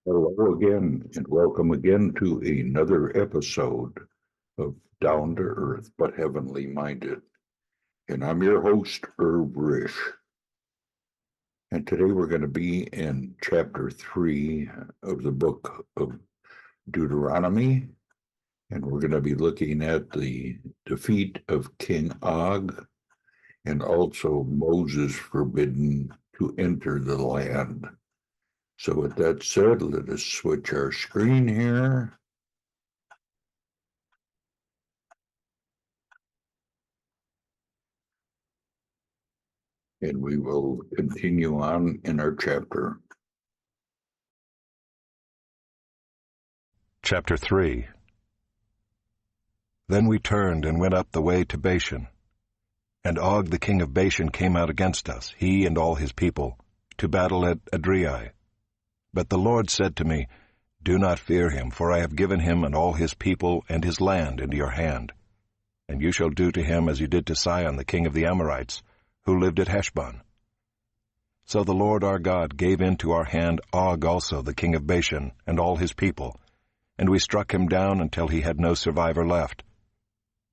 Hello again, and welcome again to another episode of Down to Earth but Heavenly Minded. And I'm your host, Herb Risch. And today we're going to be in chapter 3 of the book of Deuteronomy. And we're going to be looking at the defeat of King Og and also Moses forbidden to enter the land. So with that said, let us switch our screen here. And we will continue on in our chapter. Chapter 3. Then we turned and went up the way to Bashan. And Og the king of Bashan came out against us, he and all his people, to battle at Adriai. But the Lord said to me, Do not fear him, for I have given him and all his people and his land into your hand. And you shall do to him as you did to Sihon the king of the Amorites, who lived at Heshbon. So the Lord our God gave into our hand Og also the king of Bashan and all his people, and we struck him down until he had no survivor left.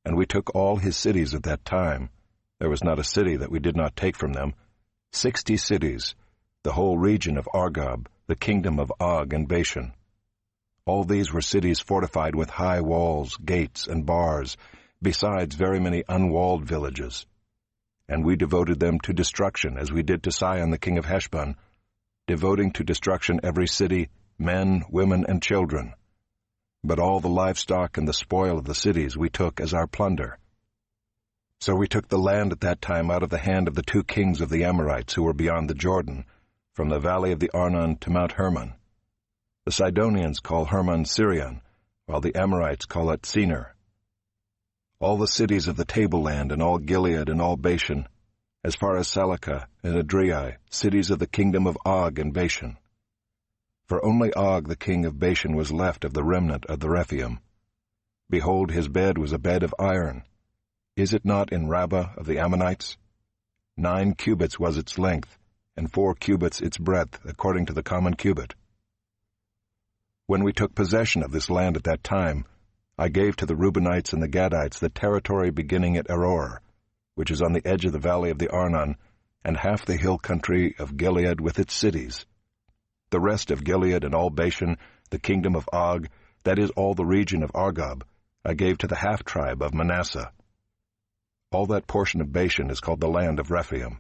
And we took all his cities at that time. There was not a city that we did not take from them. 60 cities, the whole region of Argob, the kingdom of Og and Bashan. All these were cities fortified with high walls, gates, and bars, besides very many unwalled villages. And we devoted them to destruction, as we did to Sihon the king of Heshbon, devoting to destruction every city, men, women, and children. But all the livestock and the spoil of the cities we took as our plunder. So we took the land at that time out of the hand of the 2 kings of the Amorites who were beyond the Jordan, from the valley of the Arnon to Mount Hermon. The Sidonians call Hermon Sirion, while the Amorites call it Senir. All the cities of the tableland, and all Gilead and all Bashan, as far as Salakah and Adriai, cities of the kingdom of Og and Bashan. For only Og the king of Bashan was left of the remnant of the Rephaim. Behold, his bed was a bed of iron. Is it not in Rabbah of the Ammonites? 9 cubits was its length, and 4 cubits its breadth, according to the common cubit. When we took possession of this land at that time, I gave to the Reubenites and the Gadites the territory beginning at Aroer, which is on the edge of the valley of the Arnon, and half the hill country of Gilead with its cities. The rest of Gilead and all Bashan, the kingdom of Og, that is all the region of Argob, I gave to the half-tribe of Manasseh. All that portion of Bashan is called the land of Rephaim.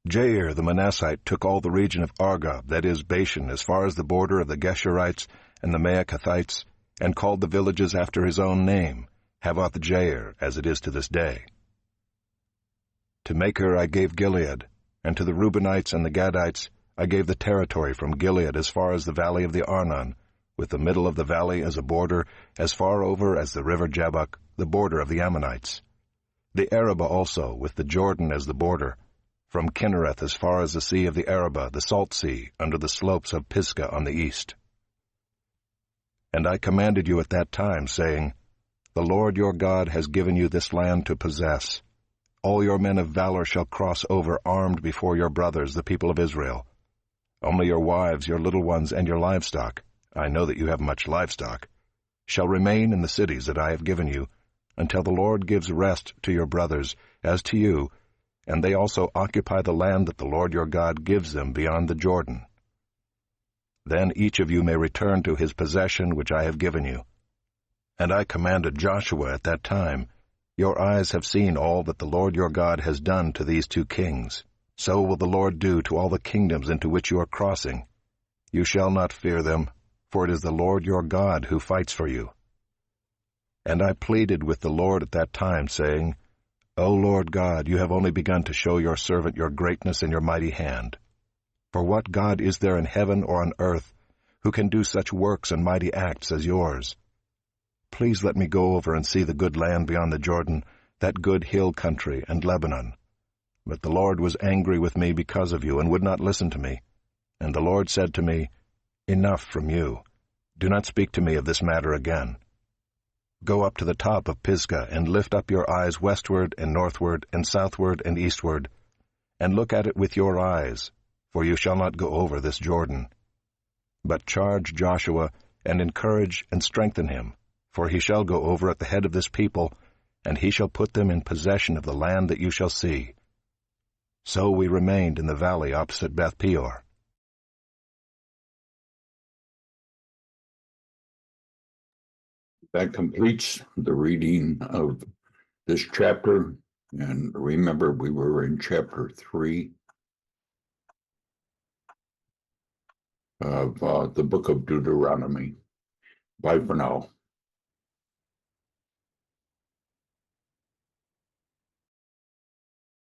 Jair the Manassite took all the region of Argob, that is Bashan, as far as the border of the Geshurites and the Maacathites, and called the villages after his own name, Havoth-Jair, as it is to this day. To Machir I gave Gilead, and to the Reubenites and the Gadites I gave the territory from Gilead as far as the valley of the Arnon, with the middle of the valley as a border, as far over as the river Jabbok, the border of the Ammonites. The Arabah also, with the Jordan as the border, from Kinnereth as far as the sea of the Arabah, the salt sea, under the slopes of Pisgah on the east. And I commanded you at that time, saying, The Lord your God has given you this land to possess. All your men of valor shall cross over armed before your brothers, the people of Israel. Only your wives, your little ones, and your livestock, I know that you have much livestock, shall remain in the cities that I have given you, until the Lord gives rest to your brothers, as to you, and they also occupy the land that the Lord your God gives them beyond the Jordan. Then each of you may return to his possession which I have given you. And I commanded Joshua at that time, Your eyes have seen all that the Lord your God has done to these 2 kings. So will the Lord do to all the kingdoms into which you are crossing. You shall not fear them, for it is the Lord your God who fights for you. And I pleaded with the Lord at that time, saying, O Lord God, you have only begun to show your servant your greatness and your mighty hand. For what God is there in heaven or on earth who can do such works and mighty acts as yours? Please let me go over and see the good land beyond the Jordan, that good hill country and Lebanon. But the Lord was angry with me because of you, and would not listen to me. And the Lord said to me, Enough from you. Do not speak to me of this matter again. Go up to the top of Pisgah, and lift up your eyes westward and northward and southward and eastward, and look at it with your eyes, for you shall not go over this Jordan. But charge Joshua, and encourage and strengthen him, for he shall go over at the head of this people, and he shall put them in possession of the land that you shall see. So we remained in the valley opposite Beth Peor. That completes the reading of this chapter. And remember, we were in chapter 3 of the book of Deuteronomy. Bye for now.